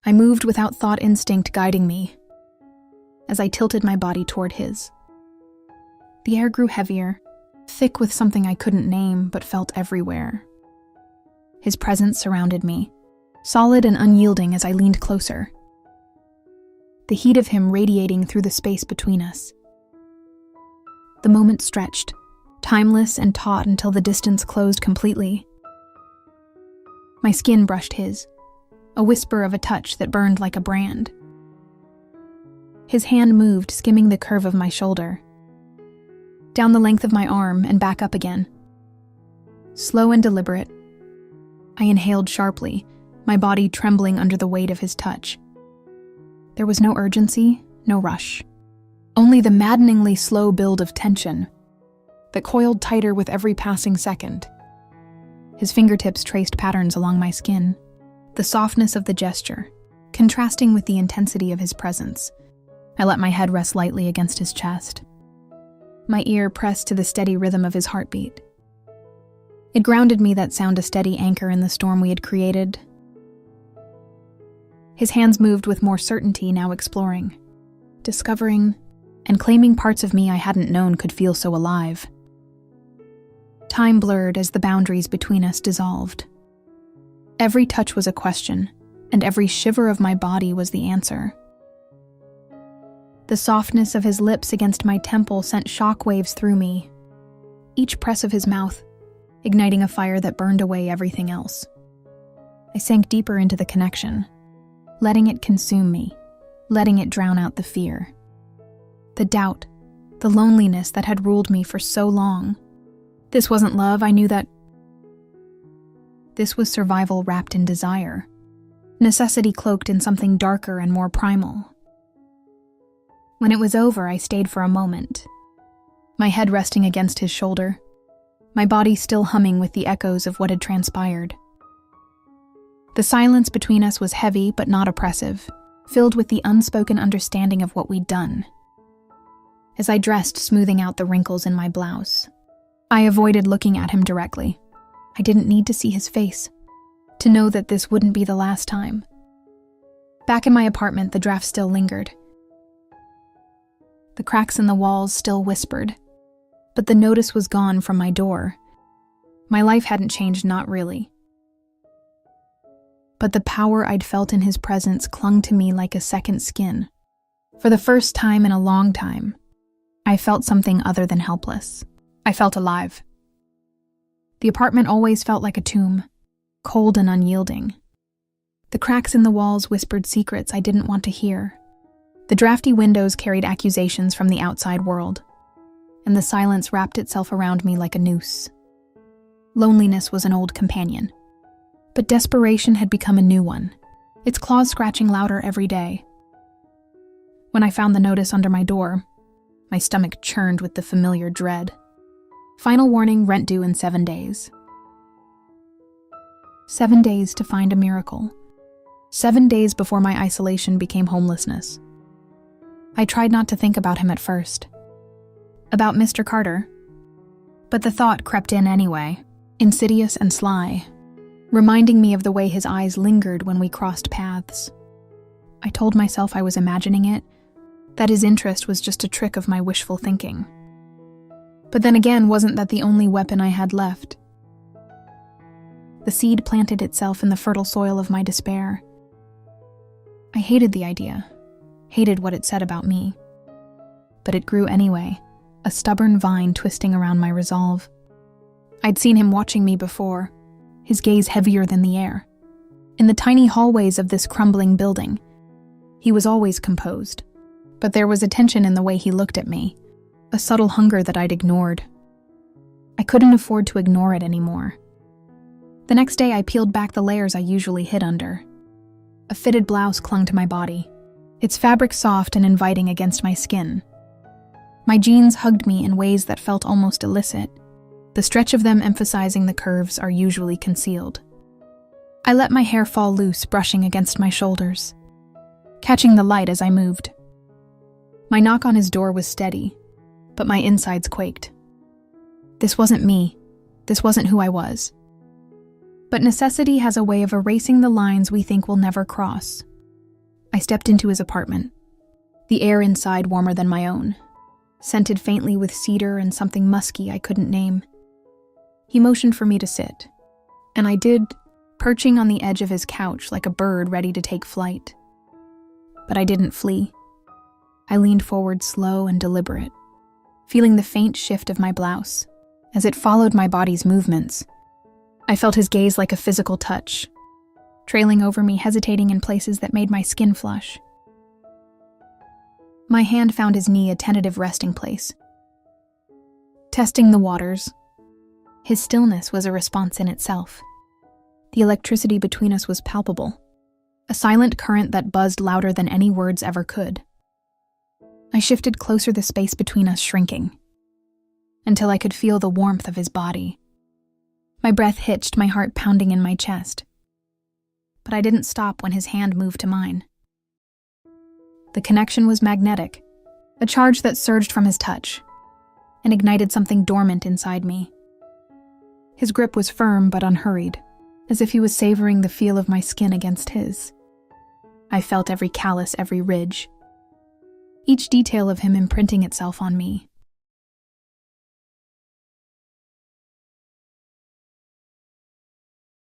I moved without thought instinct guiding me as I tilted my body toward his. The air grew heavier, thick with something I couldn't name but felt everywhere. His presence surrounded me, solid and unyielding as I leaned closer, the heat of him radiating through the space between us. The moment stretched, timeless and taut until the distance closed completely. My skin brushed his, a whisper of a touch that burned like a brand. His hand moved, skimming the curve of my shoulder, down the length of my arm and back up again. Slow and deliberate, I inhaled sharply, my body trembling under the weight of his touch. There was no urgency, no rush, only the maddeningly slow build of tension that coiled tighter with every passing second. His fingertips traced patterns along my skin, the softness of the gesture, contrasting with the intensity of his presence. I let my head rest lightly against his chest, my ear pressed to the steady rhythm of his heartbeat. It grounded me, that sound a steady anchor in the storm we had created. His hands moved with more certainty, now exploring, discovering, and claiming parts of me I hadn't known could feel so alive. Time blurred as the boundaries between us dissolved. Every touch was a question, and every shiver of my body was the answer. The softness of his lips against my temple sent shockwaves through me, each press of his mouth igniting a fire that burned away everything else. I sank deeper into the connection, letting it consume me, letting it drown out the fear, the doubt, the loneliness that had ruled me for so long. This wasn't love, I knew that. This was survival wrapped in desire, necessity cloaked in something darker and more primal. When it was over, I stayed for a moment, my head resting against his shoulder, my body still humming with the echoes of what had transpired. The silence between us was heavy but not oppressive, filled with the unspoken understanding of what we'd done. As I dressed, smoothing out the wrinkles in my blouse, I avoided looking at him directly. I didn't need to see his face, to know that this wouldn't be the last time. Back in my apartment, the draft still lingered. The cracks in the walls still whispered, but the notice was gone from my door. My life hadn't changed, not really. But the power I'd felt in his presence clung to me like a second skin. For the first time in a long time, I felt something other than helpless. I felt alive. The apartment always felt like a tomb, cold and unyielding. The cracks in the walls whispered secrets I didn't want to hear. The drafty windows carried accusations from the outside world, and the silence wrapped itself around me like a noose. Loneliness was an old companion, but desperation had become a new one, its claws scratching louder every day. When I found the notice under my door, my stomach churned with the familiar dread. Final warning, rent due in 7 days. 7 days to find a miracle. 7 days before my isolation became homelessness. I tried not to think about him at first. About Mr. Carter. But the thought crept in anyway, insidious and sly, reminding me of the way his eyes lingered when we crossed paths. I told myself I was imagining it, that his interest was just a trick of my wishful thinking. But then again, wasn't that the only weapon I had left? The seed planted itself in the fertile soil of my despair. I hated the idea, hated what it said about me. But it grew anyway, a stubborn vine twisting around my resolve. I'd seen him watching me before, his gaze heavier than the air. In the tiny hallways of this crumbling building, he was always composed, but there was a tension in the way he looked at me, a subtle hunger that I'd ignored. I couldn't afford to ignore it anymore. The next day, I peeled back the layers I usually hid under. A fitted blouse clung to my body, its fabric soft and inviting against my skin. My jeans hugged me in ways that felt almost illicit, the stretch of them emphasizing the curves are usually concealed. I let my hair fall loose, brushing against my shoulders, catching the light as I moved. My knock on his door was steady, but my insides quaked. This wasn't me. This wasn't who I was. But necessity has a way of erasing the lines we think we'll never cross. I stepped into his apartment, the air inside warmer than my own, scented faintly with cedar and something musky I couldn't name. He motioned for me to sit, and I did, perching on the edge of his couch like a bird ready to take flight. But I didn't flee. I leaned forward slow and deliberate, feeling the faint shift of my blouse as it followed my body's movements. I felt his gaze like a physical touch, trailing over me, hesitating in places that made my skin flush. My hand found his knee a tentative resting place. Testing the waters, his stillness was a response in itself. The electricity between us was palpable, a silent current that buzzed louder than any words ever could. I shifted closer, the space between us shrinking, until I could feel the warmth of his body. My breath hitched, my heart pounding in my chest. But I didn't stop when his hand moved to mine. The connection was magnetic, a charge that surged from his touch and ignited something dormant inside me. His grip was firm but unhurried, as if he was savoring the feel of my skin against his. I felt every callus, every ridge, each detail of him imprinting itself on me.